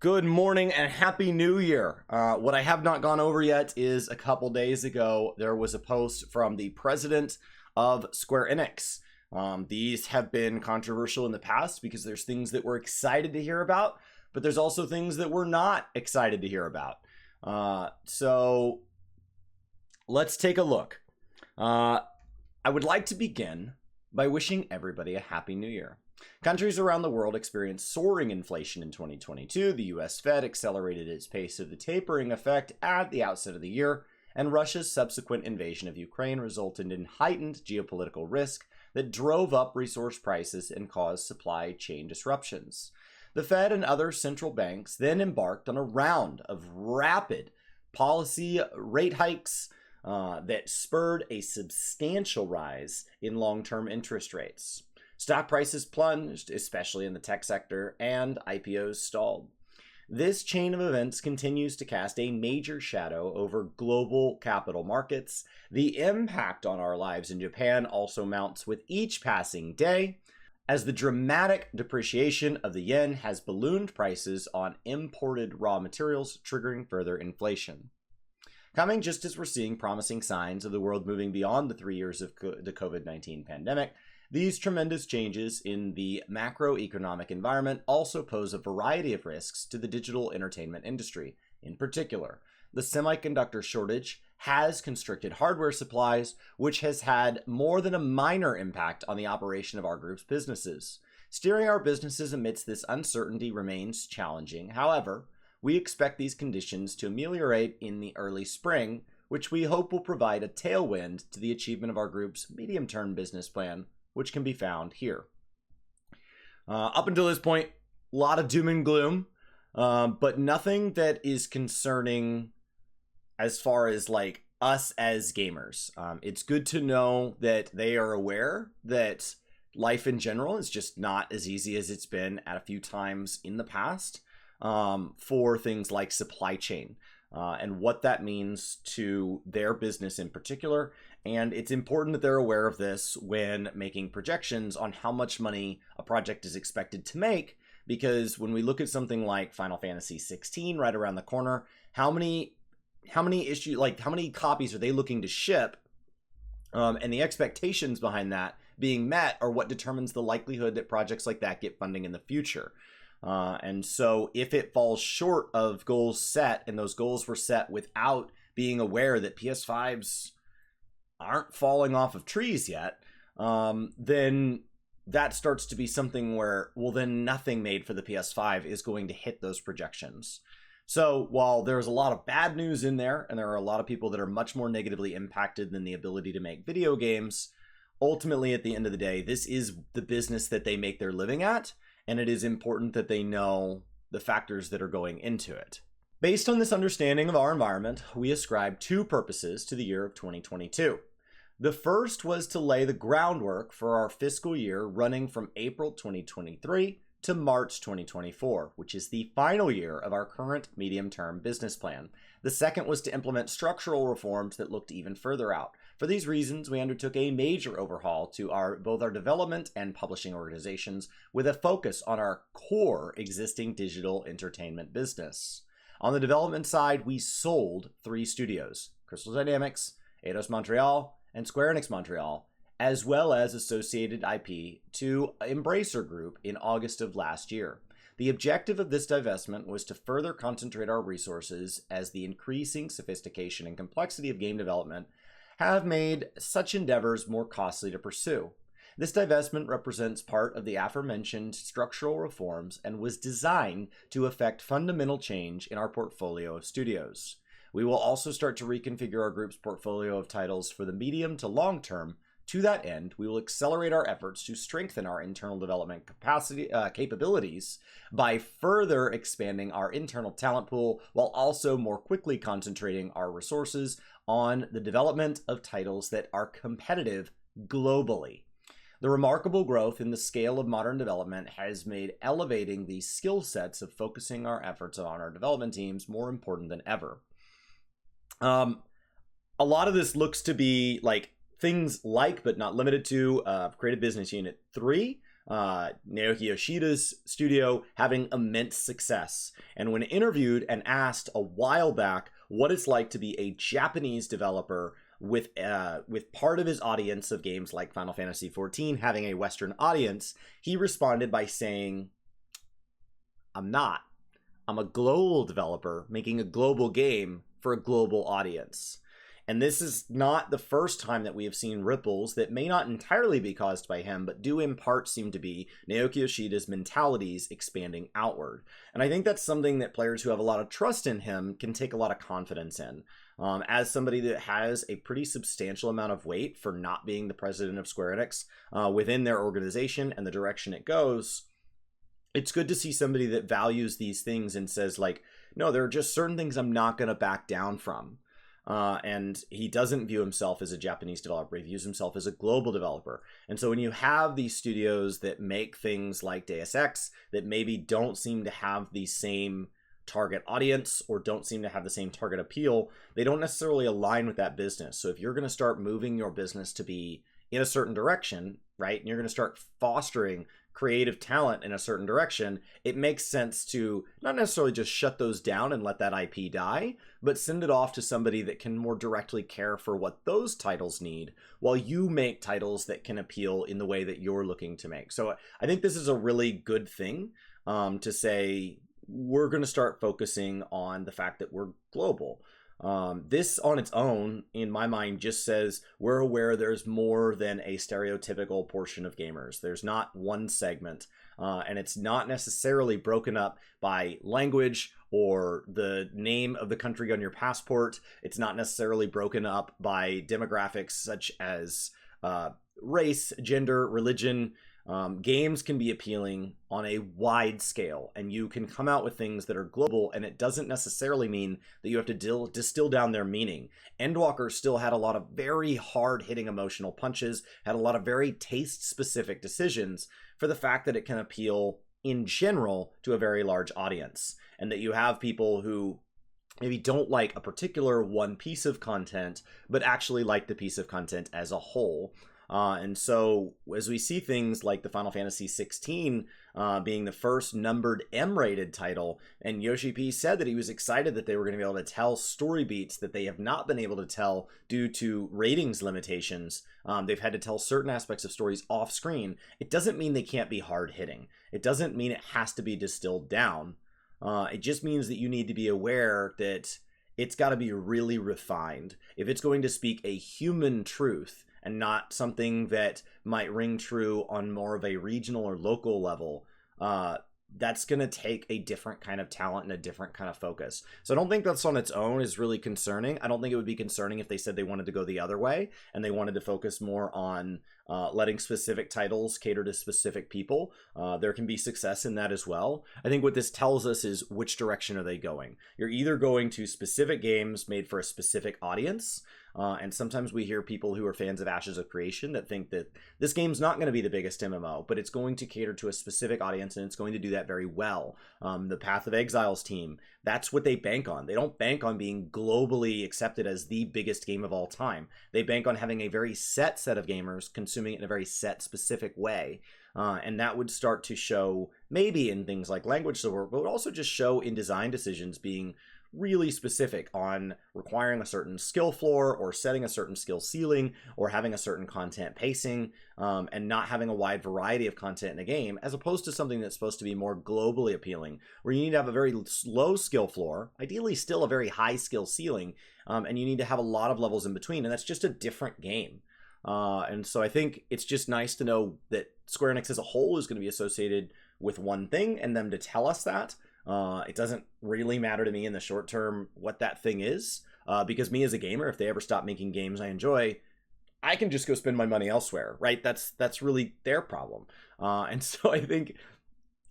Good morning and happy new year. What I have not gone over yet is a couple days ago, there was a post from the president of Square Enix. These have been controversial in the past because there's things that we're excited to hear about, but there's also things that we're not excited to hear about. So let's take a look. I would like to begin by wishing everybody a happy new year. Countries around the world experienced soaring inflation in 2022. The US Fed accelerated its pace of the tapering effect at the outset of the year, and Russia's subsequent invasion of Ukraine resulted in heightened geopolitical risk that drove up resource prices and caused supply chain disruptions. The Fed and other central banks then embarked on a round of rapid policy rate hikes that spurred a substantial rise in long-term interest rates. Stock prices plunged, especially in the tech sector, and IPOs stalled. This chain of events continues to cast a major shadow over global capital markets. The impact on our lives in Japan also mounts with each passing day, as the dramatic depreciation of the yen has ballooned prices on imported raw materials, triggering further inflation. Coming just as we're seeing promising signs of the world moving beyond the 3 years of the COVID-19 pandemic, these tremendous changes in the macroeconomic environment also pose a variety of risks to the digital entertainment industry. In particular, the semiconductor shortage has constricted hardware supplies, which has had more than a minor impact on the operation of our group's businesses. Steering our businesses amidst this uncertainty remains challenging. However, we expect these conditions to ameliorate in the early spring, which we hope will provide a tailwind to the achievement of our group's medium-term business plan, which can be found here. Up until this point, a lot of doom and gloom, but nothing that is concerning as far as like us as gamers. It's good to know that they are aware that life in general is just not as easy as it's been at a few times in the past for things like supply chain and what that means to their business in particular. And it's important that they're aware of this when making projections on how much money a project is expected to make, because when we look at something like Final Fantasy 16 right around the corner, how many copies are they looking to ship? And the expectations behind that being met are what determines the likelihood that projects like that get funding in the future. And so if it falls short of goals set, and those goals were set without being aware that PS5s aren't falling off of trees yet, then that starts to be something where, well, then nothing made for the PS5 is going to hit those projections. So while there's a lot of bad news in there, and there are a lot of people that are much more negatively impacted than the ability to make video games, ultimately at the end of the day, this is the business that they make their living at, and it is important that they know the factors that are going into it. Based on this understanding of our environment, we ascribed two purposes to the year of 2022. The first was to lay the groundwork for our fiscal year running from April 2023 to March 2024, which is the final year of our current medium-term business plan. The second was to implement structural reforms that looked even further out. For these reasons, we undertook a major overhaul to both our development and publishing organizations, with a focus on our core existing digital entertainment business. On the development side, we sold 3 studios: Crystal Dynamics, Eidos Montreal, and Square Enix Montreal, as well as associated IP to Embracer Group in August of last year. The objective of this divestment was to further concentrate our resources, as the increasing sophistication and complexity of game development have made such endeavors more costly to pursue. This divestment represents part of the aforementioned structural reforms and was designed to effect fundamental change in our portfolio of studios. We will also start to reconfigure our group's portfolio of titles for the medium to long term. To that end, we will accelerate our efforts to strengthen our internal development capabilities by further expanding our internal talent pool, while also more quickly concentrating our resources on the development of titles that are competitive globally. The remarkable growth in the scale of modern development has made elevating the skill sets of focusing our efforts on our development teams more important than ever. A lot of this looks to be like things like, but not limited to, Creative Business Unit 3, Naoki Yoshida's studio having immense success. And when interviewed and asked a while back what it's like to be a Japanese developer with part of his audience of games like Final Fantasy XIV having a Western audience, he responded by saying, I'm not. I'm a global developer making a global game for a global audience. And this is not the first time that we have seen ripples that may not entirely be caused by him, but do in part seem to be Naoki Yoshida's mentalities expanding outward. And I think that's something that players who have a lot of trust in him can take a lot of confidence in. As somebody that has a pretty substantial amount of weight for not being the president of Square Enix within their organization and the direction it goes, it's good to see somebody that values these things and says, like, no, there are just certain things I'm not going to back down from. And he doesn't view himself as a Japanese developer. He views himself as a global developer. And so when you have these studios that make things like Deus Ex that maybe don't seem to have the same target audience or don't seem to have the same target appeal, they don't necessarily align with that business. So if you're going to start moving your business to be in a certain direction, right, and you're going to start fostering creative talent in a certain direction, it makes sense to not necessarily just shut those down and let that IP die, but send it off to somebody that can more directly care for what those titles need while you make titles that can appeal in the way that you're looking to make. So I think this is a really good thing to say we're going to start focusing on the fact that we're global. This on its own, in my mind, just says we're aware there's more than a stereotypical portion of gamers. There's not one segment, and it's not necessarily broken up by language or the name of the country on your passport. It's not necessarily broken up by demographics such as race, gender, religion. Games can be appealing on a wide scale, and you can come out with things that are global, and it doesn't necessarily mean that you have to distill down their meaning. Endwalker still had a lot of very hard-hitting emotional punches, had a lot of very taste-specific decisions for the fact that it can appeal in general to a very large audience, and that you have people who maybe don't like a particular one piece of content, but actually like the piece of content as a whole. And so as we see things like the Final Fantasy XVI being the first numbered M-rated title, and Yoshi P said that he was excited that they were going to be able to tell story beats that they have not been able to tell due to ratings limitations. They've had to tell certain aspects of stories off screen. It doesn't mean they can't be hard-hitting. It doesn't mean it has to be distilled down. It just means that you need to be aware that it's got to be really refined. If it's going to speak a human truth, and not something that might ring true on more of a regional or local level, that's going to take a different kind of talent and a different kind of focus. So I don't think that's on its own is really concerning. I don't think it would be concerning if they said they wanted to go the other way and they wanted to focus more on letting specific titles cater to specific people. There can be success in that as well. I think what this tells us is which direction are they going. You're either going to specific games made for a specific audience, and sometimes we hear people who are fans of Ashes of Creation that think that this game's not going to be the biggest MMO, but it's going to cater to a specific audience, and it's going to do that very well. The Path of Exiles team, that's what they bank on. They don't bank on being globally accepted as the biggest game of all time. They bank on having a very set set of gamers consuming it in a very set, specific way. And that would start to show maybe in things like language support, but would also just show in design decisions being really specific on requiring a certain skill floor or setting a certain skill ceiling or having a certain content pacing, and not having a wide variety of content in a game, as opposed to something that's supposed to be more globally appealing, where you need to have a very low skill floor, ideally still a very high skill ceiling, and you need to have a lot of levels in between, and that's just a different game. And so I think it's just nice to know that Square Enix as a whole is going to be associated with one thing, and them to tell us that. It doesn't really matter to me in the short term what that thing is, because me as a gamer, if they ever stop making games I enjoy, I can just go spend my money elsewhere, right? That's really their problem. And so I think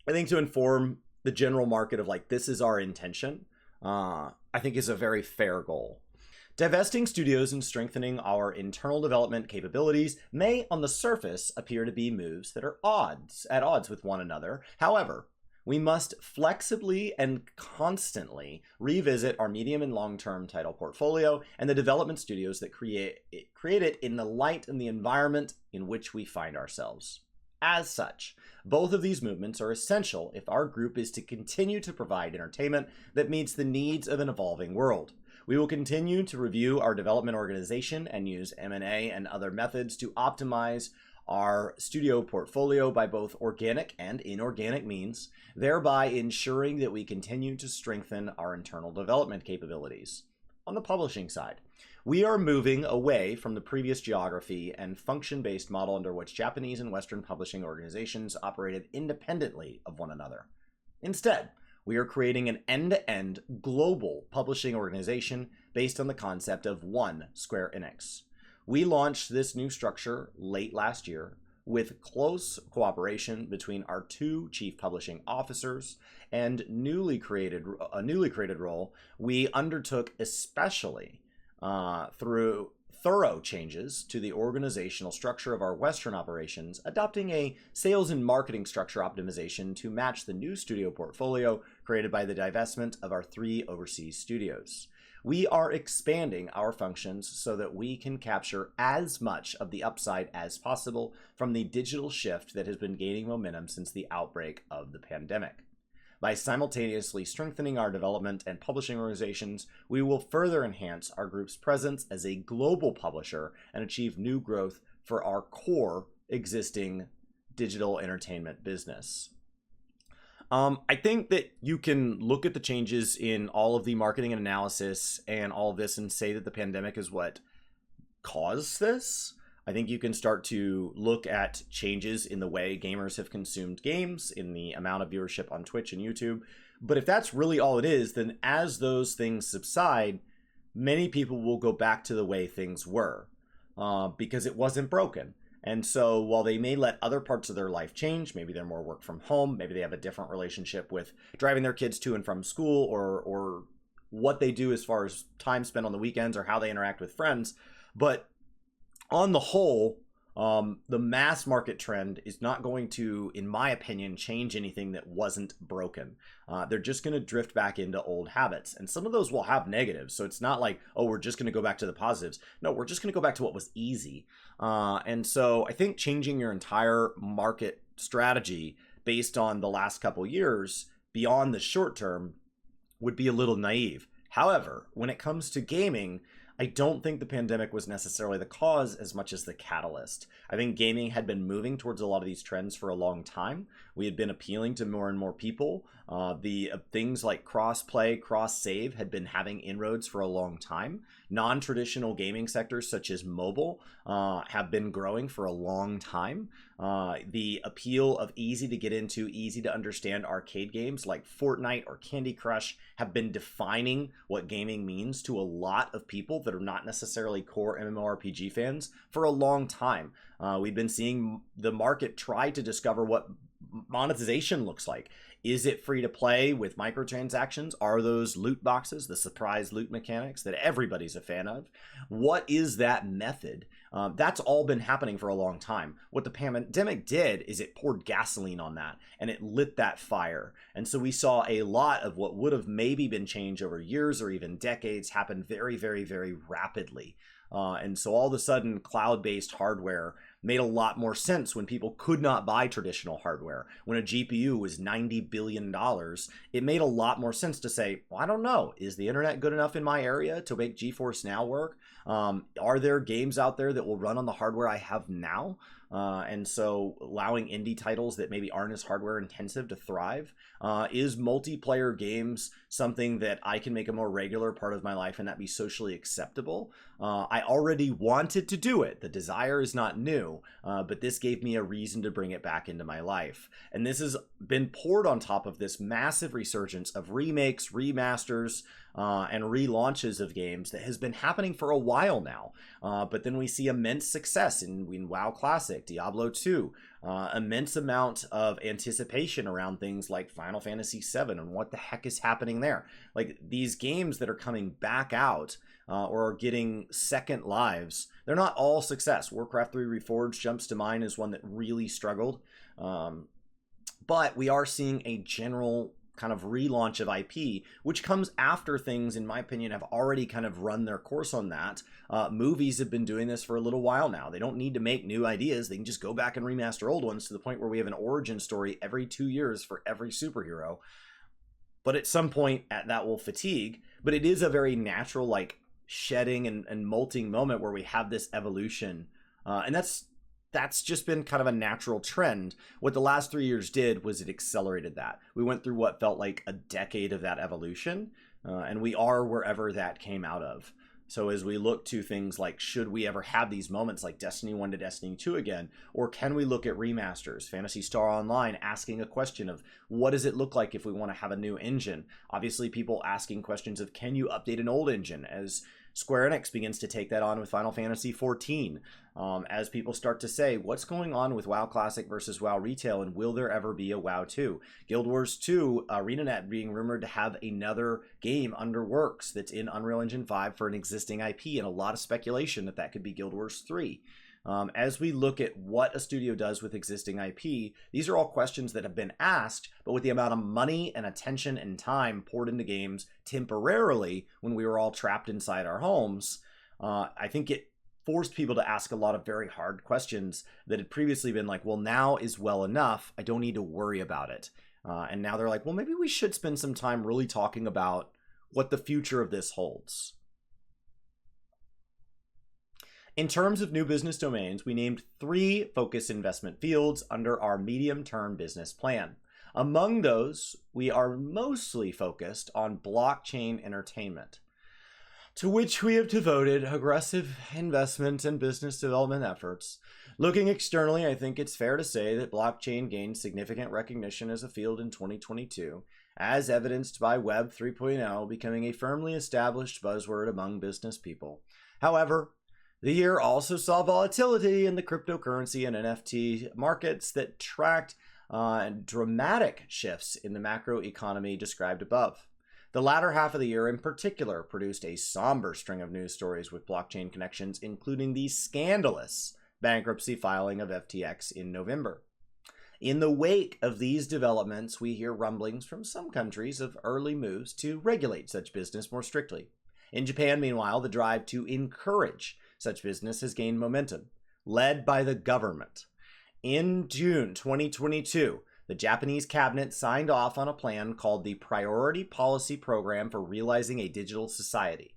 to inform the general market of like, this is our intention, I think is a very fair goal. Divesting studios and strengthening our internal development capabilities may, on the surface, appear to be moves that are at odds with one another. However, we must flexibly and constantly revisit our medium and long-term title portfolio and the development studios that create it in the light and the environment in which we find ourselves. As such, both of these movements are essential if our group is to continue to provide entertainment that meets the needs of an evolving world. We will continue to review our development organization and use M&A and other methods to optimize our studio portfolio by both organic and inorganic means, thereby ensuring that we continue to strengthen our internal development capabilities. On the publishing side, we are moving away from the previous geography and function-based model under which Japanese and Western publishing organizations operated independently of one another. Instead, we are creating an end-to-end global publishing organization based on the concept of one Square Enix. We launched this new structure late last year with close cooperation between our two chief publishing officers and a newly created role we undertook especially through thorough changes to the organizational structure of our Western operations, adopting a sales and marketing structure optimization to match the new studio portfolio created by the divestment of our 3 overseas studios. We are expanding our functions so that we can capture as much of the upside as possible from the digital shift that has been gaining momentum since the outbreak of the pandemic. By simultaneously strengthening our development and publishing organizations, we will further enhance our group's presence as a global publisher and achieve new growth for our core existing digital entertainment business. I think that you can look at the changes in all of the marketing and analysis and all of this and say that the pandemic is what caused this. I think you can start to look at changes in the way gamers have consumed games, in the amount of viewership on Twitch and YouTube. But if that's really all it is, then as those things subside, many people will go back to the way things were because it wasn't broken. And so while they may let other parts of their life change, maybe they're more work from home, maybe they have a different relationship with driving their kids to and from school, or what they do as far as time spent on the weekends or how they interact with friends. But on the whole, the mass market trend is not going to, in my opinion, change anything that wasn't broken. They're just going to drift back into old habits. And some of those will have negatives. So it's not like, oh, we're just going to go back to the positives. No, we're just going to go back to what was easy. And so I think changing your entire market strategy based on the last couple years beyond the short term would be a little naive. However, when it comes to gaming, I don't think the pandemic was necessarily the cause as much as the catalyst. I think gaming had been moving towards a lot of these trends for a long time. We had been appealing to more and more people. The things like cross-play, cross-save had been having inroads for a long time. Non-traditional gaming sectors such as mobile have been growing for a long time. The appeal of easy to get into, easy to understand arcade games like Fortnite or Candy Crush have been defining what gaming means to a lot of people that are not necessarily core MMORPG fans for a long time. We've been seeing the market try to discover what monetization looks like. Is it free to play with microtransactions? Are those loot boxes, the surprise loot mechanics that everybody's a fan of? What is that method? That's all been happening for a long time. What the pandemic did is it poured gasoline on that and it lit that fire. And so we saw a lot of what would have maybe been changed over years or even decades happen very, very, very rapidly. And so all of a sudden, cloud-based hardware made a lot more sense when people could not buy traditional hardware. When a GPU was $90 billion, it made a lot more sense to say, well, I don't know, is the internet good enough in my area to make GeForce Now work? Are there games out there that will run on the hardware I have now? And so allowing indie titles that maybe aren't as hardware intensive to thrive. Is multiplayer games something that I can make a more regular part of my life and that be socially acceptable? I already wanted to do it. The desire is not new, but this gave me a reason to bring it back into my life. And this has been poured on top of this massive resurgence of remakes, remasters, and relaunches of games that has been happening for a while now. But then we see immense success in WoW Classic, Diablo 2, immense amount of anticipation around things like Final Fantasy VII and what the heck is happening there. Like these games that are coming back out or are getting second lives, they're not all success. Warcraft 3 Reforged jumps to mind as one that really struggled. But we are seeing a general kind of relaunch of IP, which comes after things, in my opinion, have already kind of run their course on that. Movies have been doing this for a little while now. They don't need to make new ideas. They can just go back and remaster old ones to the point where we have an origin story every 2 years for every superhero. But at some point that will fatigue. But it is a very natural, like, shedding and molting moment where we have this evolution. And that's just been kind of a natural trend. What the last 3 years did was it accelerated that. We went through what felt like a decade of that evolution, and we are wherever that came out of. So as we look to things like, should we ever have these moments like Destiny 1 to Destiny 2 again? Or can we look at remasters? Phantasy Star Online asking a question of, what does it look like if we want to have a new engine? Obviously, people asking questions of, can you update an old engine? As Square Enix begins to take that on with Final Fantasy XIV, as people start to say, what's going on with WoW Classic versus WoW Retail, and will there ever be a WoW 2? Guild Wars 2, ArenaNet being rumored to have another game under works that's in Unreal Engine 5 for an existing IP, and a lot of speculation that could be Guild Wars 3. As we look at what a studio does with existing IP, these are all questions that have been asked, but with the amount of money and attention and time poured into games temporarily when we were all trapped inside our homes, I think it forced people to ask a lot of very hard questions that had previously been like, well, now is well enough. I don't need to worry about it. And now they're like, well, maybe we should spend some time really talking about what the future of this holds. In terms of new business domains, we named 3 focus investment fields under our medium-term business plan. Among those, we are mostly focused on blockchain entertainment, to which we have devoted aggressive investment and business development efforts. Looking externally, I think it's fair to say that blockchain gained significant recognition as a field in 2022, as evidenced by Web 3.0 becoming a firmly established buzzword among business people. However, the year also saw volatility in the cryptocurrency and NFT markets that tracked dramatic shifts in the macroeconomy described above. The latter half of the year in particular produced a somber string of news stories with blockchain connections, including the scandalous bankruptcy filing of FTX in November. In the wake of these developments, we hear rumblings from some countries of early moves to regulate such business more strictly. In Japan, meanwhile, the drive to encourage such business has gained momentum, led by the government. In June 2022, the Japanese cabinet signed off on a plan called the Priority Policy Program for Realizing a Digital Society,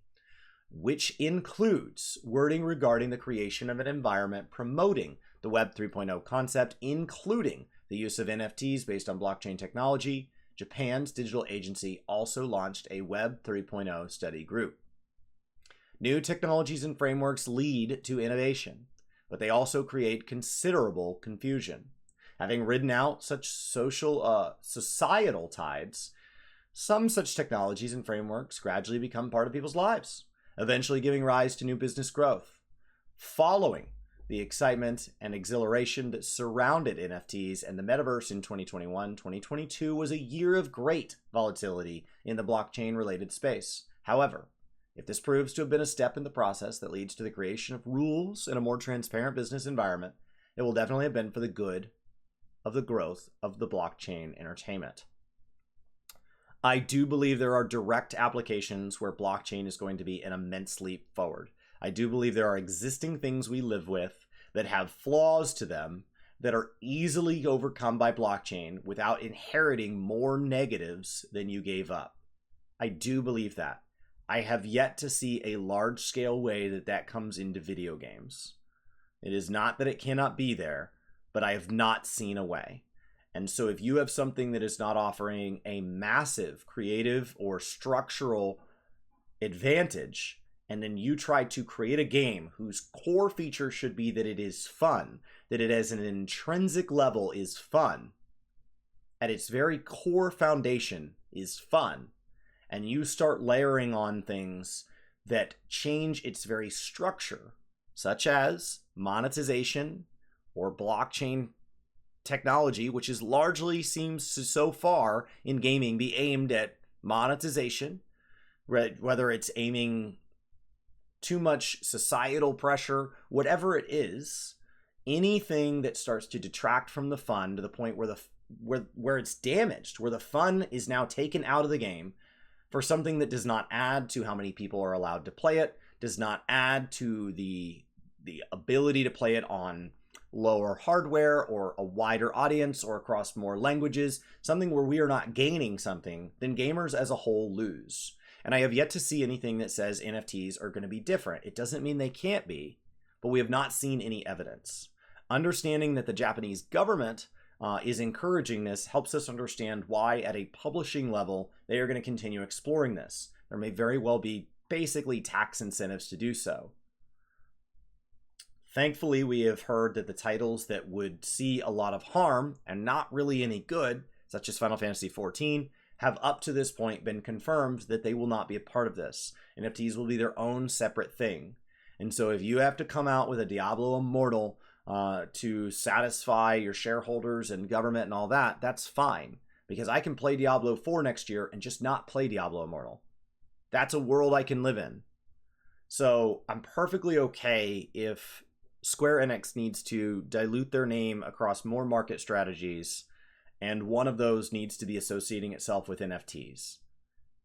which includes wording regarding the creation of an environment promoting the Web 3.0 concept, including the use of NFTs based on blockchain technology. Japan's digital agency also launched a Web 3.0 study group. New technologies and frameworks lead to innovation, but they also create considerable confusion. Having ridden out such societal tides, some such technologies and frameworks gradually become part of people's lives, eventually giving rise to new business growth. Following the excitement and exhilaration that surrounded NFTs and the metaverse in 2021, 2022 was a year of great volatility in the blockchain-related space. However, if this proves to have been a step in the process that leads to the creation of rules in a more transparent business environment, it will definitely have been for the good of the growth of the blockchain entertainment. I do believe there are direct applications where blockchain is going to be an immense leap forward. I do believe there are existing things we live with that have flaws to them that are easily overcome by blockchain without inheriting more negatives than you gave up. I do believe that. I have yet to see a large-scale way that comes into video games. It is not that it cannot be there, but I have not seen a way. And so if you have something that is not offering a massive creative or structural advantage, and then you try to create a game whose core feature should be that it is fun, that it as an intrinsic level is fun, at its very core foundation is fun, and you start layering on things that change its very structure, such as monetization or blockchain technology, which is largely seems to so far in gaming be aimed at monetization, whether it's aiming too much societal pressure, whatever it is, anything that starts to detract from the fun to the point where where it's damaged, where the fun is now taken out of the game for something that does not add to how many people are allowed to play it, does not add to the ability to play it on lower hardware or a wider audience or across more languages, something where we are not gaining something, then gamers as a whole lose. And I have yet to see anything that says NFTs are going to be different. It doesn't mean they can't be, but we have not seen any evidence. Understanding that the Japanese government is encouraging this helps us understand why at a publishing level they are going to continue exploring this. There may very well be basically tax incentives to do so. Thankfully, we have heard that the titles that would see a lot of harm and not really any good, such as Final Fantasy XIV, have up to this point been confirmed that they will not be a part of this. NFTs will be their own separate thing. And so if you have to come out with a Diablo Immortal to satisfy your shareholders and government and all that, that's fine. Because I can play Diablo 4 next year and just not play Diablo Immortal. That's a world I can live in. So I'm perfectly okay if Square Enix needs to dilute their name across more market strategies, and one of those needs to be associating itself with NFTs.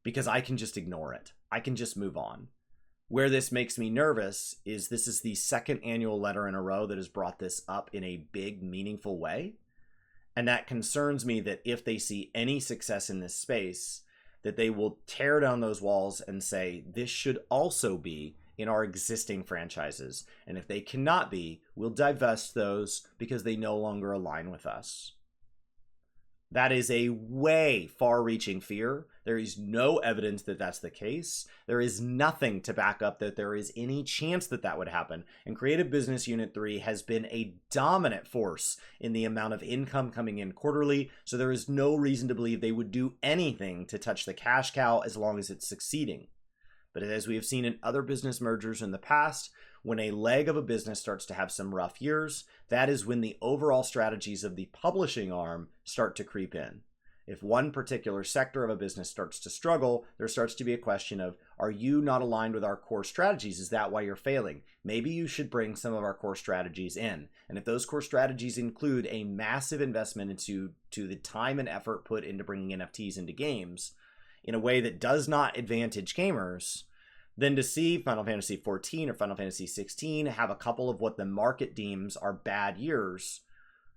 Because I can just ignore it. I can just move on. Where this makes me nervous is this is the second annual letter in a row that has brought this up in a big, meaningful way. And that concerns me that if they see any success in this space, that they will tear down those walls and say, this should also be in our existing franchises. And if they cannot be, we'll divest those because they no longer align with us. That is a way far-reaching fear. There is no evidence that that's the case. There is nothing to back up that there is any chance that that would happen. And Creative Business Unit 3 has been a dominant force in the amount of income coming in quarterly, so there is no reason to believe they would do anything to touch the cash cow as long as it's succeeding. But as we have seen in other business mergers in the past, when a leg of a business starts to have some rough years, that is when the overall strategies of the publishing arm start to creep in. If one particular sector of a business starts to struggle, there starts to be a question of, are you not aligned with our core strategies? Is that why you're failing? Maybe you should bring some of our core strategies in. And if those core strategies include a massive investment into the time and effort put into bringing NFTs into games in a way that does not advantage gamers, then to see Final Fantasy XIV or Final Fantasy XVI have a couple of what the market deems are bad years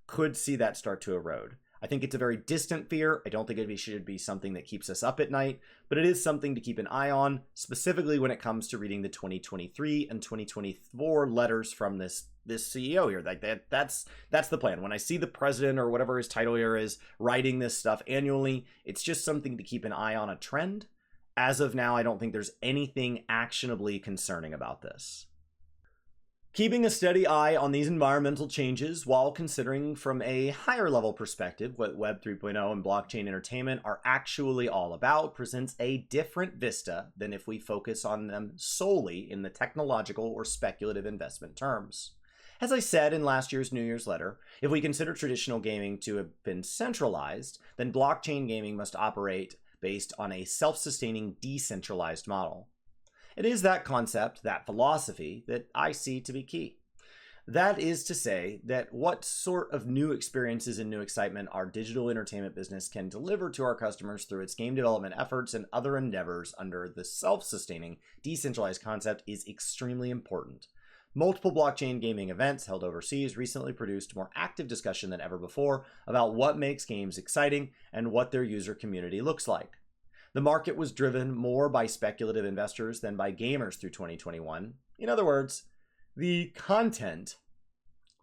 could see that start to erode. I think it's a very distant fear. I don't think it should be something that keeps us up at night, but it is something to keep an eye on, specifically when it comes to reading the 2023 and 2024 letters from this CEO here. Like that's the plan. When I see the president or whatever his title here is writing this stuff annually, it's just something to keep an eye on a trend. As of now, I don't think there's anything actionably concerning about this. Keeping a steady eye on these environmental changes while considering from a higher level perspective what Web 3.0 and blockchain entertainment are actually all about presents a different vista than if we focus on them solely in the technological or speculative investment terms. As I said in last year's New Year's letter, if we consider traditional gaming to have been centralized, then blockchain gaming must operate based on a self-sustaining, decentralized model. It is that concept, that philosophy, that I see to be key. That is to say that what sort of new experiences and new excitement our digital entertainment business can deliver to our customers through its game development efforts and other endeavors under the self-sustaining, decentralized concept is extremely important. Multiple blockchain gaming events held overseas recently produced more active discussion than ever before about what makes games exciting and what their user community looks like. The market was driven more by speculative investors than by gamers through 2021. In other words, the content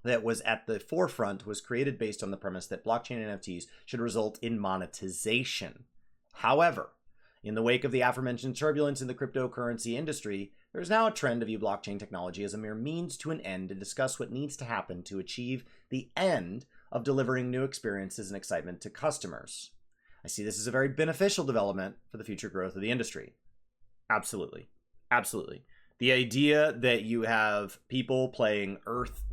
that was at the forefront was created based on the premise that blockchain NFTs should result in monetization. However, in the wake of the aforementioned turbulence in the cryptocurrency industry, there is now a trend to view blockchain technology as a mere means to an end to discuss what needs to happen to achieve the end of delivering new experiences and excitement to customers. I see this as a very beneficial development for the future growth of the industry. Absolutely. Absolutely. The idea that you have people playing Earth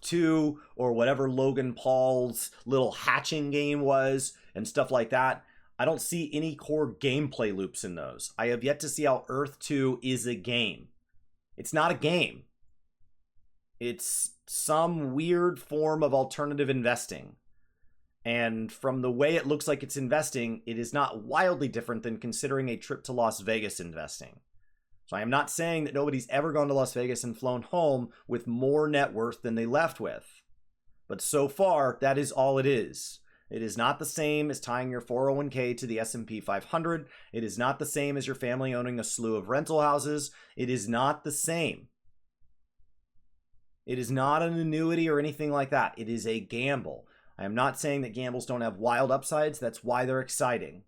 2 or whatever Logan Paul's little hatching game was and stuff like that, I don't see any core gameplay loops in those. I have yet to see how Earth 2 is a game. It's not a game. It's some weird form of alternative investing. And from the way it looks like it's investing, it is not wildly different than considering a trip to Las Vegas investing. So I am not saying that nobody's ever gone to Las Vegas and flown home with more net worth than they left with. But so far, that is all it is. It is not the same as tying your 401k to the S&P 500. It is not the same as your family owning a slew of rental houses. It is not the same. It is not an annuity or anything like that. It is a gamble. I am not saying that gambles don't have wild upsides. That's why they're exciting.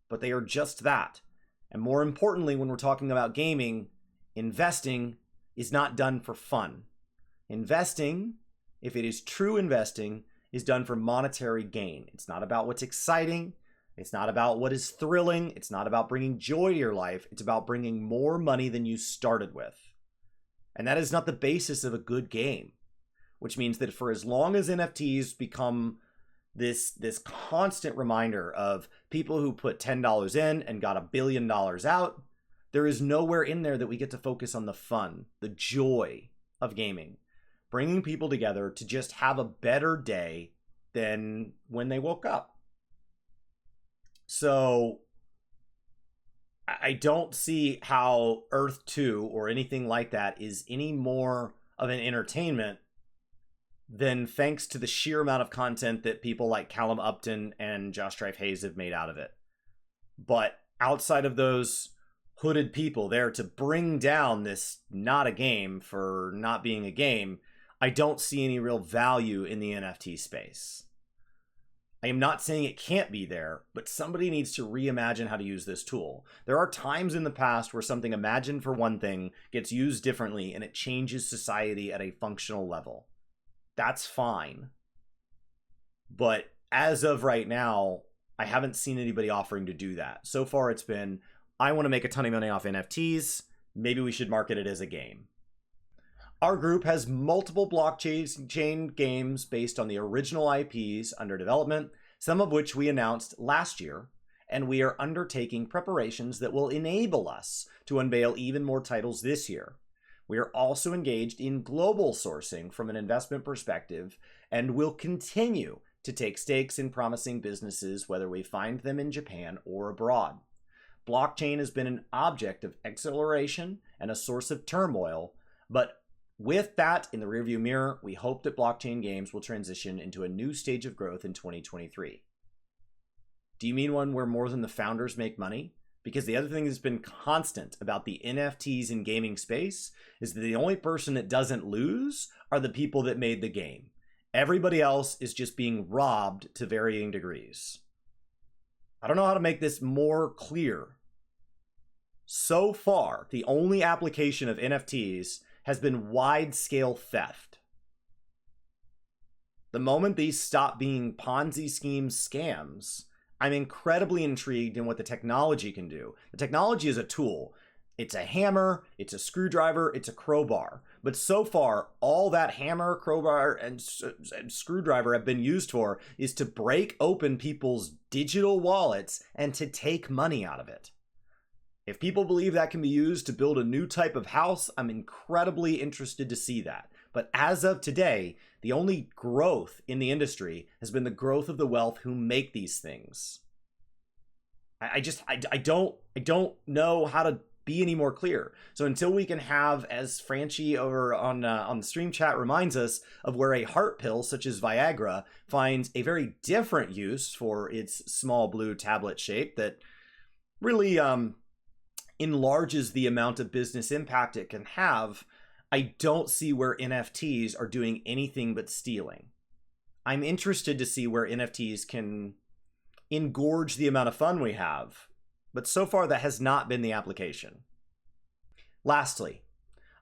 But they are just that. And more importantly, when we're talking about gaming, investing is not done for fun. Investing, if it is true investing, is done for monetary gain. It's not about what's exciting. It's not about what is thrilling. It's not about bringing joy to your life. It's about bringing more money than you started with. And that is not the basis of a good game, which means that for as long as NFTs become this constant reminder of people who put $10 in and got $1 billion out, there is nowhere in there that we get to focus on the fun, the joy of gaming, bringing people together to just have a better day than when they woke up. So I don't see how Earth 2 or anything like that is any more of an entertainment than thanks to the sheer amount of content that people like Callum Upton and Josh Strife Hayes have made out of it. But outside of those hooded people there to bring down this not a game for not being a game, I don't see any real value in the NFT space. I am not saying it can't be there, but somebody needs to reimagine how to use this tool. There are times in the past where something imagined for one thing gets used differently and it changes society at a functional level. That's fine. But as of right now, I haven't seen anybody offering to do that. So far it's been, I want to make a ton of money off NFTs. Maybe we should market it as a game. Our group has multiple blockchain games based on the original IPs under development, some of which we announced last year, and we are undertaking preparations that will enable us to unveil even more titles this year. We are also engaged in global sourcing from an investment perspective and will continue to take stakes in promising businesses, whether we find them in Japan or abroad. Blockchain has been an object of exploration and a source of turmoil, but with that in the rearview mirror, we hope that blockchain games will transition into a new stage of growth in 2023. Do you mean one where more than the founders make money? Because the other thing that's been constant about the NFTs in gaming space is that the only person that doesn't lose are the people that made the game. Everybody else is just being robbed to varying degrees. I don't know how to make this more clear. So far, the only application of NFTs has been wide-scale theft. The moment these stop being Ponzi schemes scams, I'm incredibly intrigued in what the technology can do. The technology is a tool. It's a hammer, it's a screwdriver, it's a crowbar. But so far, all that hammer, crowbar, and screwdriver have been used for is to break open people's digital wallets and to take money out of it. If people believe that can be used to build a new type of house, I'm incredibly interested to see that. But as of today, the only growth in the industry has been the growth of the wealth who make these things. I don't know how to be any more clear. So until we can have, as Franchi over on the stream chat reminds us, of where a heart pill such as Viagra finds a very different use for its small blue tablet shape that really enlarges the amount of business impact it can have, I don't see where NFTs are doing anything but stealing. I'm interested to see where NFTs can engorge the amount of fun we have, but so far that has not been the application. Lastly,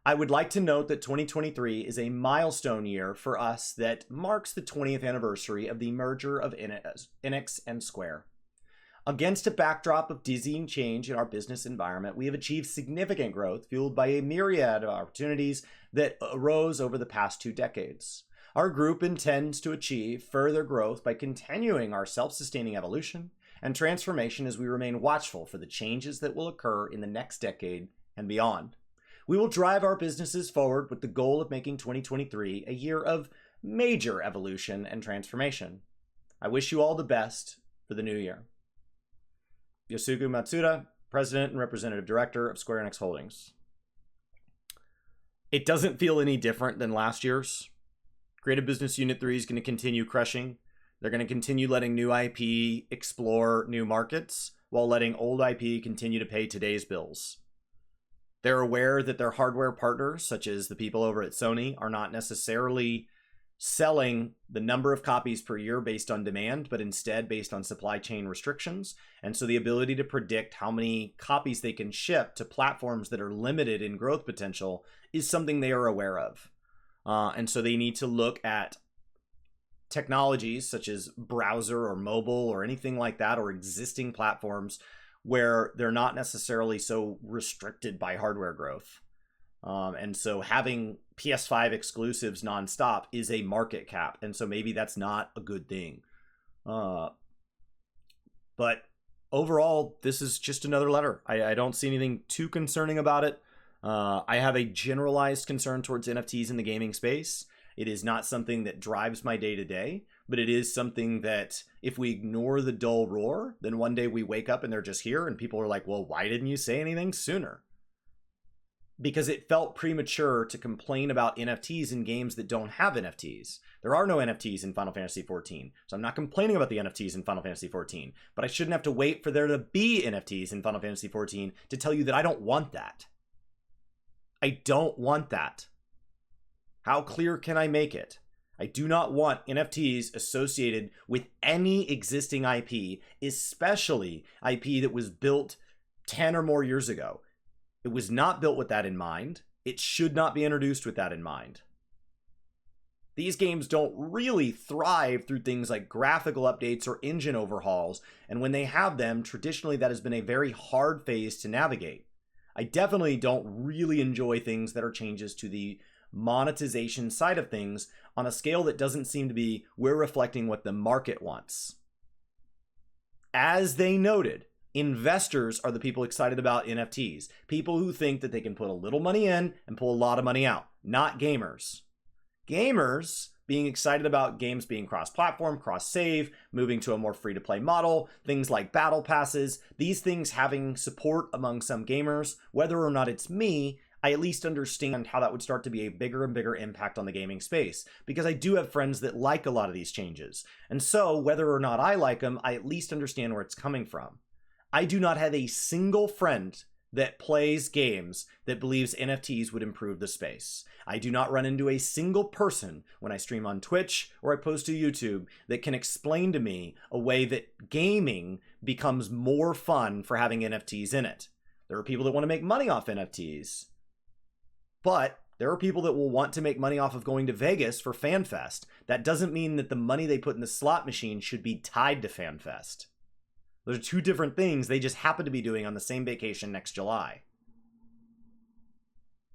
I would like to note that 2023 is a milestone year for us that marks the 20th anniversary of the merger of NX and Square. Against a backdrop of dizzying change in our business environment, we have achieved significant growth fueled by a myriad of opportunities that arose over the past 2 decades. Our group intends to achieve further growth by continuing our self-sustaining evolution and transformation as we remain watchful for the changes that will occur in the next decade and beyond. We will drive our businesses forward with the goal of making 2023 a year of major evolution and transformation. I wish you all the best for the new year. Yosuke Matsuda, President and Representative Director of Square Enix Holdings. It doesn't feel any different than last year's. Creative Business Unit 3 is going to continue crushing. They're going to continue letting new IP explore new markets while letting old IP continue to pay today's bills. They're aware that their hardware partners, such as the people over at Sony, are not necessarily selling the number of copies per year based on demand, but instead based on supply chain restrictions. And so the ability to predict how many copies they can ship to platforms that are limited in growth potential is something they are aware of. And so they need to look at technologies such as browser or mobile or anything like that, or existing platforms where they're not necessarily so restricted by hardware growth. And so having PS5 exclusives nonstop is a market cap. And so maybe that's not a good thing. But overall, this is just another letter. I don't see anything too concerning about it. I have a generalized concern towards NFTs in the gaming space. It is not something that drives my day to day, but it is something that if we ignore the dull roar, then one day we wake up and they're just here and people are like, well, why didn't you say anything sooner? Because it felt premature to complain about NFTs in games that don't have NFTs. There are no NFTs in Final Fantasy XIV, so I'm not complaining about the NFTs in Final Fantasy XIV, but I shouldn't have to wait for there to be NFTs in Final Fantasy XIV to tell you that I don't want that. I don't want that. How clear can I make it? I do not want NFTs associated with any existing IP, especially IP that was built 10 or more years ago. It was not built with that in mind. It should not be introduced with that in mind. These games don't really thrive through things like graphical updates or engine overhauls, and when they have them, traditionally that has been a very hard phase to navigate. I definitely don't really enjoy things that are changes to the monetization side of things on a scale that doesn't seem to be we're reflecting what the market wants. As they noted, investors are the people excited about NFTs. People who think that they can put a little money in and pull a lot of money out, not gamers. Gamers being excited about games being cross-platform, cross-save, moving to a more free-to-play model, things like battle passes, these things having support among some gamers. Whether or not it's me, I at least understand how that would start to be a bigger and bigger impact on the gaming space, because I do have friends that like a lot of these changes. And so whether or not I like them, I at least understand where it's coming from. I do not have a single friend that plays games that believes NFTs would improve the space. I do not run into a single person when I stream on Twitch or I post to YouTube that can explain to me a way that gaming becomes more fun for having NFTs in it. There are people that want to make money off NFTs, but there are people that will want to make money off of going to Vegas for FanFest. That doesn't mean that the money they put in the slot machine should be tied to FanFest. Those are two different things they just happen to be doing on the same vacation next July.